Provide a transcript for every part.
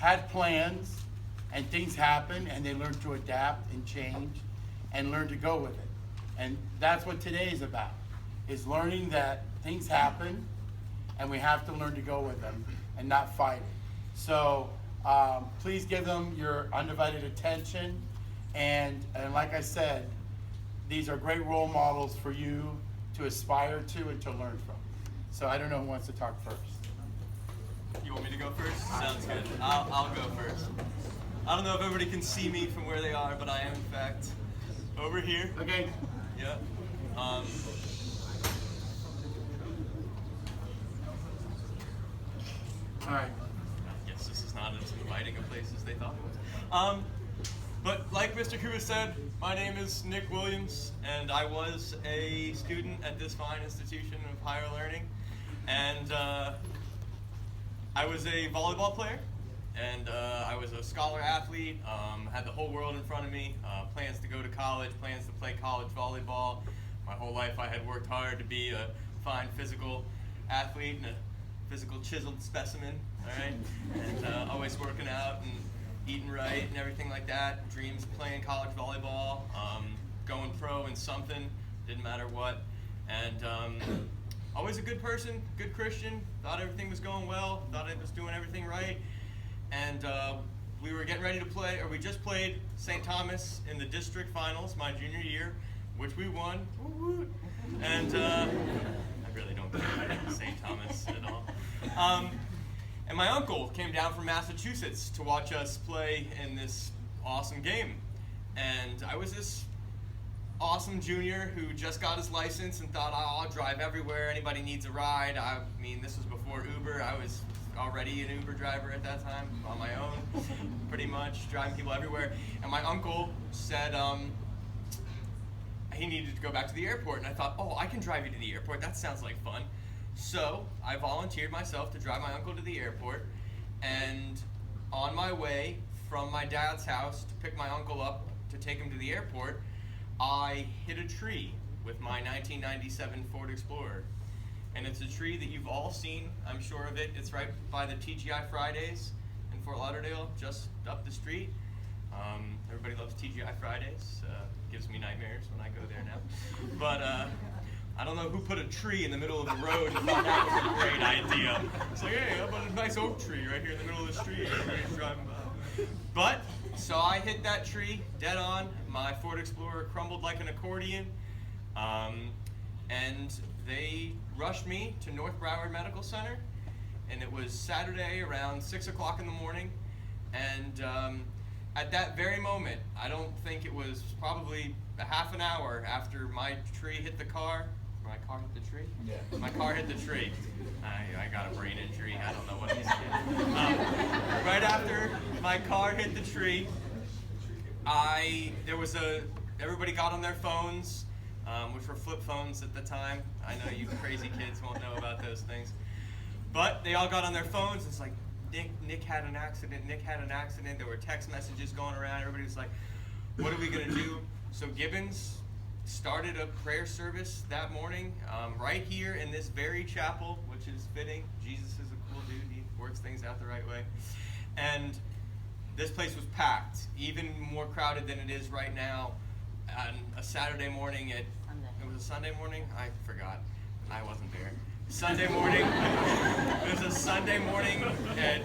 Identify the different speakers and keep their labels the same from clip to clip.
Speaker 1: had plans, and things happen, and they learned to adapt and change and learn to go with it. And that's what today is about, is learning that things happen and we have to learn to go with them and not fight it. So please give them your undivided attention. And like I said, these are great role models for you to aspire to and to learn from. So I don't know who wants to talk first.
Speaker 2: You want me to go first? Sounds good. I'll go first. I don't know if everybody can see me from where they are, but I am in fact over here.
Speaker 1: Okay.
Speaker 2: Yeah.
Speaker 1: All right.
Speaker 2: I guess this is not as inviting a place as they thought it was. But like Mr. Cooper said, my name is Nick Williams, and I was a student at this fine institution of higher learning. And I was a volleyball player, and I was a scholar athlete, had the whole world in front of me, plans to go to college, plans to play college volleyball. My whole life I had worked hard to be a fine physical athlete and a physical chiseled specimen, all right? And always working out and eating right and everything like that. Dreams of playing college volleyball, going pro in something, didn't matter what. And always a good person, good Christian, thought everything was going well, thought I was doing everything right. And we were getting ready to play, or we just played St. Thomas in the district finals my junior year, which we won. Woo-woo. And I really don't care about St. Thomas at all. And my uncle came down from Massachusetts to watch us play in this awesome game. And I was this awesome junior who just got his license and thought, oh, I'll drive everywhere, anybody needs a ride. I mean, this was before Uber. I was already an Uber driver at that time, on my own, pretty much, driving people everywhere. And my uncle said he needed to go back to the airport. And I thought, oh, I can drive you to the airport. That sounds like fun. So I volunteered myself to drive my uncle to the airport. And on my way from my dad's house to pick my uncle up to take him to the airport, I hit a tree with my 1997 Ford Explorer. And it's a tree that you've all seen, I'm sure of it. It's right by the TGI Fridays in Fort Lauderdale, just up the street. Everybody loves TGI Fridays. Gives me nightmares when I go there now. But I don't know who put a tree in the middle of the road and thought that was a great idea. It's like, hey, how about a nice oak tree right here in the middle of the street? Everybody's driving by. But, so I hit that tree dead on. My Ford Explorer crumbled like an accordion. And they rushed me to North Broward Medical Center. And it was Saturday around 6 o'clock in the morning. And at that very moment, I don't think it was probably a half an hour after my tree hit the car. My car hit the tree? Yeah. My car hit the tree. I got a brain injury. I don't know what he's getting. Right after my car hit the tree, everybody got on their phones, which were flip phones at the time. I know you crazy kids won't know about those things. But they all got on their phones. It's like, Nick had an accident. Nick had an accident. There were text messages going around. Everybody was like, what are we going to do? So Gibbons started a prayer service that morning right here in this very chapel, which is fitting. Jesus is a cool dude. He works things out the right way. And this place was packed, even more crowded than it is right now on a Saturday morning it was a Sunday morning? I forgot. I wasn't there. Sunday morning. It was a Sunday morning at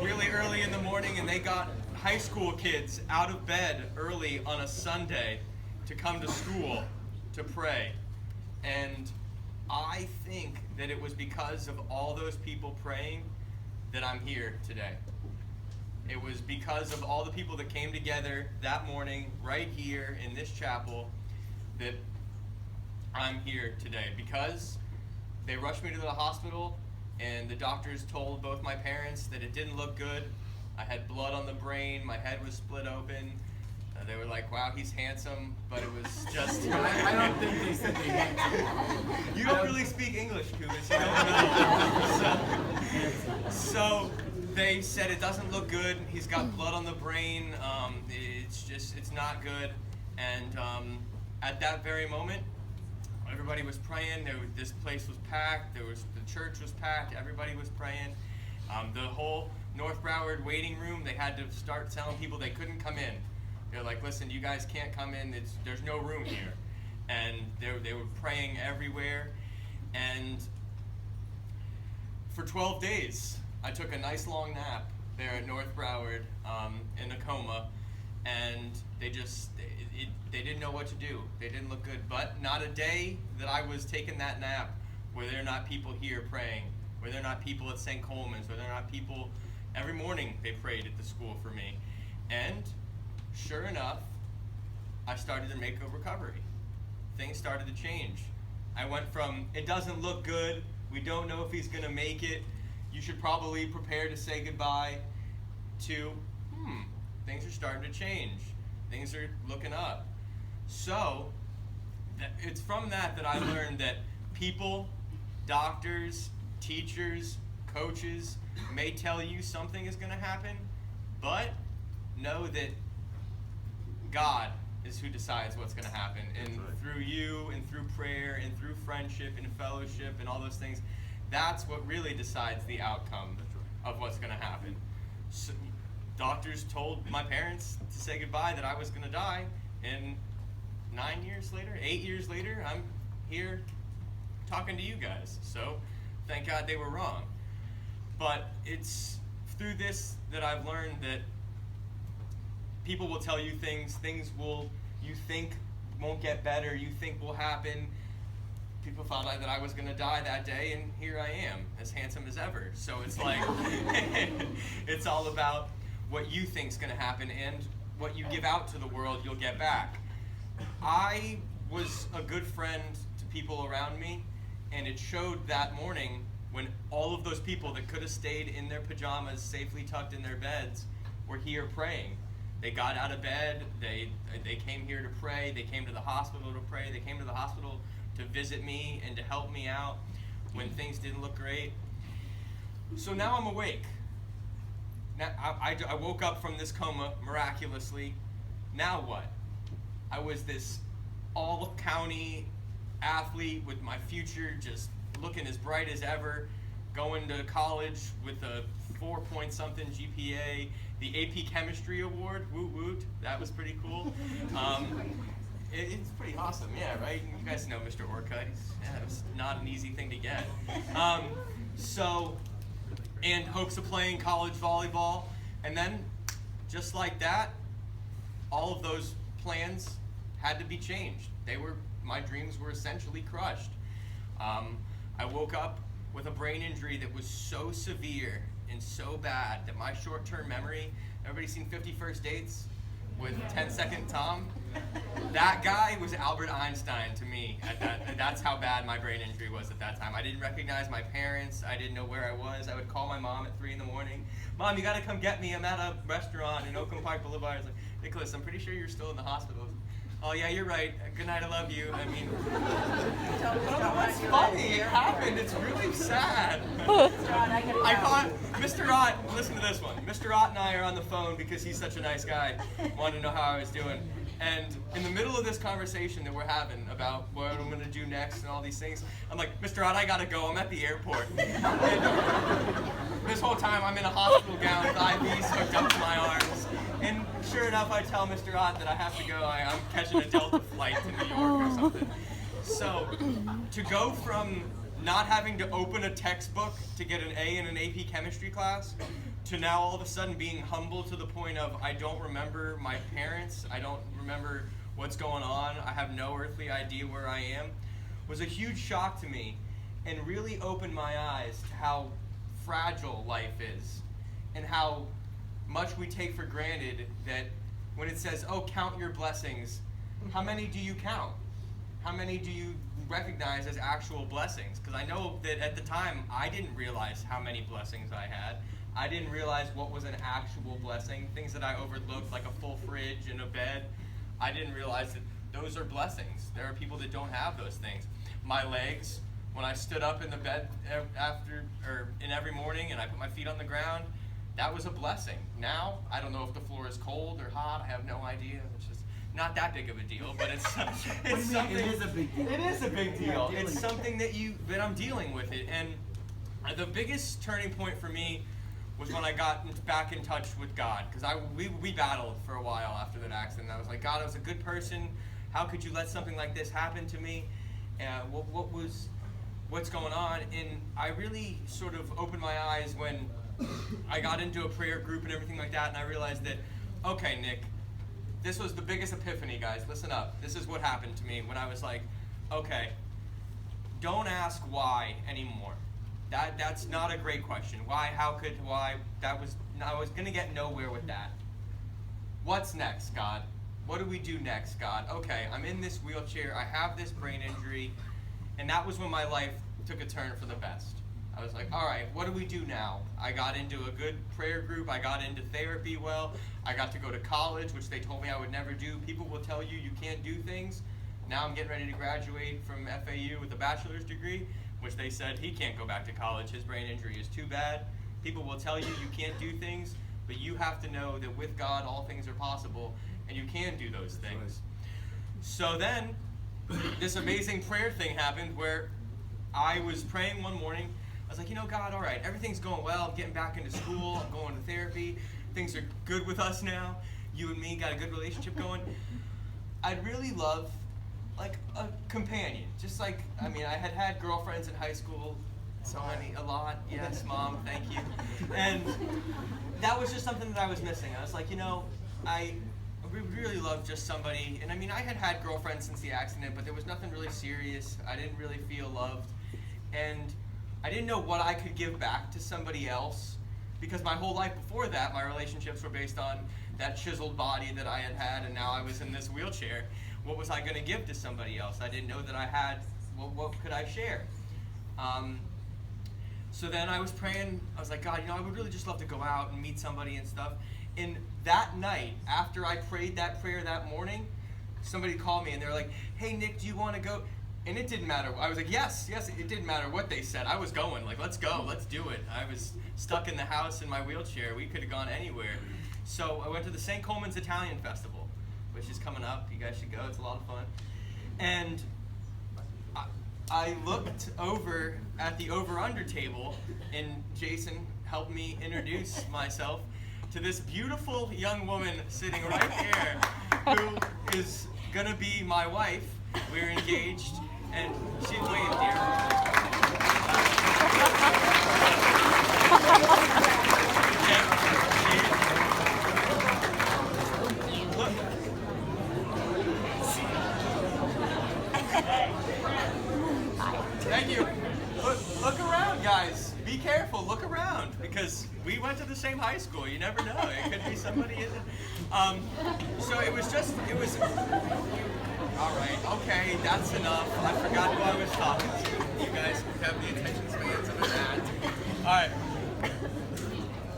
Speaker 2: really early in the morning, and they got high school kids out of bed early on a Sunday to come to school to pray. And I think that it was because of all those people praying that I'm here today. It was because of all the people that came together that morning right here in this chapel that I'm here today. Because they rushed me to the hospital and the doctors told both my parents that it didn't look good. I had blood on the brain, my head was split open. They were like, wow, he's handsome, but it was just...
Speaker 1: I don't think they said they handsome.
Speaker 2: You don't really speak English, Kubis, you don't know. So they said it doesn't look good, he's got blood on the brain, it's not good. And at that very moment, everybody was praying. This place was packed. The church was packed. Everybody was praying. North Broward waiting room, they had to start telling people they couldn't come in. They're like, listen, you guys can't come in, there's no room here. And they were praying everywhere. And for 12 days, I took a nice long nap there at North Broward in a coma, and they didn't know what to do. They didn't look good. But not a day that I was taking that nap were there not people here praying, were there not people at St. Coleman's, were there not people every morning they prayed at the school for me. And sure enough, I started to make a recovery. Things started to change. I went from, it doesn't look good, we don't know if he's gonna make it, you should probably prepare to say goodbye, to, things are starting to change. Things are looking up. So, it's from that I learned that people, doctors, teachers, coaches may tell you something is gonna happen, but know that God is who decides what's going to happen. And through you, and through prayer, and through friendship, and fellowship, and all those things, that's what really decides the outcome of what's going to happen. So, doctors told my parents to say goodbye, that I was going to die, and 8 years later, I'm here talking to you guys. So, thank God they were wrong. But it's through this that I've learned that people will tell you things you think won't get better, you think will happen. People thought that I was going to die that day, and here I am, as handsome as ever. So it's like, it's all about what you think's going to happen, and what you give out to the world, you'll get back. I was a good friend to people around me, and it showed that morning when all of those people that could have stayed in their pajamas, safely tucked in their beds, were here praying. They got out of bed, they came here to pray, they came to the hospital to pray, they came to the hospital to visit me and to help me out when things didn't look great. So now I'm awake. Now I woke up from this coma miraculously. Now what? I was this all-county athlete with my future just looking as bright as ever, going to college with a 4-point-something GPA, the AP Chemistry Award, woot woot, that was pretty cool. It's pretty awesome, yeah, right? You guys know Mr. Orcutt, it was not an easy thing to get. And hopes of playing college volleyball, and then, just like that, all of those plans had to be changed. My dreams were essentially crushed. I woke up with a brain injury that was so severe and so bad that my short-term memory, everybody seen 50 First Dates with 10-Second Tom? That guy was Albert Einstein to me. That's how bad my brain injury was at that time. I didn't recognize my parents. I didn't know where I was. I would call my mom at 3 in the morning. Mom, you gotta come get me. I'm at a restaurant in Oakland Park Boulevard. I was like, Nicholas, I'm pretty sure you're still in the hospital. Oh yeah, you're right. Good night, I love you. I mean, what's funny? It happened. It's really sad. I thought Mr. Ott, listen to this one. Mr. Ott and I are on the phone because he's such a nice guy. Wanted to know how I was doing. And in the middle of this conversation that we're having about what I'm going to do next and all these things, I'm like, Mr. Ott, I got to go. I'm at the airport. And this whole time I'm in a hospital gown with IVs hooked up to my arms. And sure enough, I tell Mr. Ott that I have to go. I'm catching a Delta flight to New York or something. So to go from not having to open a textbook to get an A in an AP chemistry class to now all of a sudden being humble to the point of I don't remember my parents, I don't remember what's going on, I have no earthly idea where I am, was a huge shock to me and really opened my eyes to how fragile life is and how much we take for granted that when it says, oh, count your blessings, how many do you count? How many do you recognize as actual blessings? Because I know that at the time, I didn't realize how many blessings I had. I didn't realize what was an actual blessing. Things that I overlooked, like a full fridge and a bed, I didn't realize that those are blessings. There are people that don't have those things. My legs, when I stood up in the bed every morning and I put my feet on the ground, that was a blessing. Now, I don't know if the floor is cold or hot. I have no idea. It's just not that big of a deal, but it's something.
Speaker 1: It is a big deal.
Speaker 2: It is a big deal. It's something that I'm dealing with it. And the biggest turning point for me was when I got back in touch with God, because we battled for a while after that accident. I was like, God, I was a good person. How could you let something like this happen to me? And what's going on? And I really sort of opened my eyes when I got into a prayer group and everything like that, and I realized that, okay, Nick, this was the biggest epiphany, guys. Listen up. This is what happened to me when I was like, okay, don't ask why anymore. That's not a great question. Why? How could? Why? I was gonna get nowhere with that. What's next, God? What do we do next, God? Okay, I'm in this wheelchair. I have this brain injury, and that was when my life took a turn for the best. I was like, all right, what do we do now? I got into a good prayer group. I got into therapy well. I got to go to college, which they told me I would never do. People will tell you you can't do things. Now I'm getting ready to graduate from FAU with a bachelor's degree, which they said he can't go back to college. His brain injury is too bad. People will tell you you can't do things, but you have to know that with God all things are possible, and you can do those things. So then, this amazing prayer thing happened where I was praying one morning. I was like, you know, God, all right, everything's going well. I'm getting back into school. I'm going to therapy. Things are good with us now. You and me got a good relationship going. I'd really love, like, a companion. Just like, I mean, I had girlfriends in high school. A lot. Yes, Mom, thank you. And that was just something that I was missing. I was like, you know, I really love just somebody. And I mean, I had girlfriends since the accident, but there was nothing really serious. I didn't really feel loved. And I didn't know what I could give back to somebody else, because my whole life before that, my relationships were based on that chiseled body that I had, and now I was in this wheelchair. What was I going to give to somebody else? I didn't know that I had, what could I share? So then I was praying, I was like, God, you know, I would really just love to go out and meet somebody and stuff. And that night, after I prayed that prayer that morning, somebody called me and they were like, hey, Nick, do you want to go? And it didn't matter. I was like, yes, it didn't matter what they said. I was going, like, let's go, let's do it. I was stuck in the house in my wheelchair. We could have gone anywhere. So I went to the St. Coleman's Italian Festival, which is coming up. You guys should go. It's a lot of fun. And I looked over at the over-under table, and Jason helped me introduce myself to this beautiful young woman sitting right here who is going to be my wife. We're engaged, and she's waved here. Thank you. Look around, guys. Be careful. Look around, because we went to the same high school. You never know. It could be somebody in it. So it was. All right. Okay, that's enough. I forgot who I was talking to. You guys have the attention spans of a gnat. All right.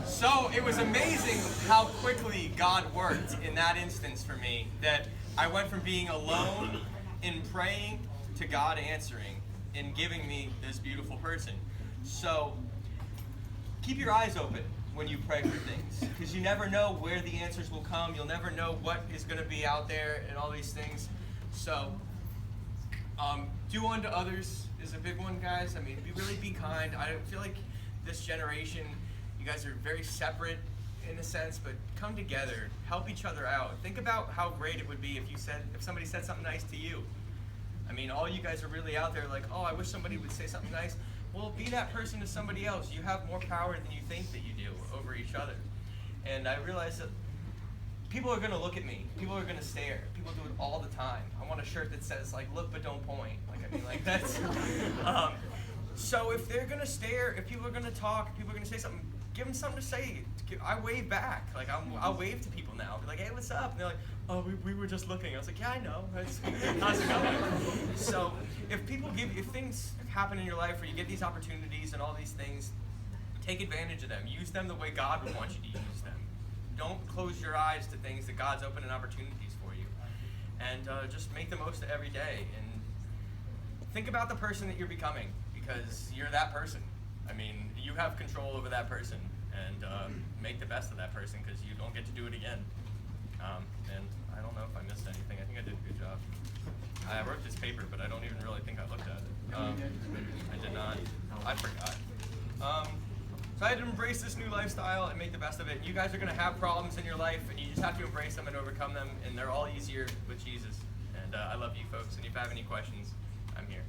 Speaker 2: So it was amazing how quickly God worked in that instance for me, that I went from being alone in praying to God answering and giving me this beautiful person. So keep your eyes open when you pray for things, because you never know where the answers will come. You'll never know what is going to be out there and all these things. So do unto others is a big one, guys. I mean, really be kind. I feel like this generation, you guys are very separate in a sense, but come together, help each other out. Think about how great it would be if somebody said something nice to you. I mean, all you guys are really out there like, oh, I wish somebody would say something nice. Well, be that person to somebody else. You have more power than you think that you do over each other. And I realized that people are going to look at me. People are going to stare. People do it all the time. I want a shirt that says, like, look but don't point. Like, I mean, like, that's... So if they're going to stare, if people are going to talk, if people are going to say something, give them something to say. I wave back. Like, I'll wave to people now. Be like, hey, what's up? And they're like, oh, we were just looking. I was like, yeah, I know. How's it going? So if things happen in your life where you get these opportunities and all these things, take advantage of them. Use them the way God would want you to use them. Don't close your eyes to things that God's opening opportunities for you. And just make the most of every day. And think about the person that you're becoming, because you're that person. I mean, you have control over that person. And make the best of that person, because you don't get to do it again. And I don't know if I missed anything. I think I did a good job. I wrote this paper, but I don't even really think I looked at it. I did not. I forgot. So I had to embrace this new lifestyle and make the best of it. You guys are going to have problems in your life, and you just have to embrace them and overcome them, and they're all easier with Jesus. And I love you folks, and if you have any questions, I'm here.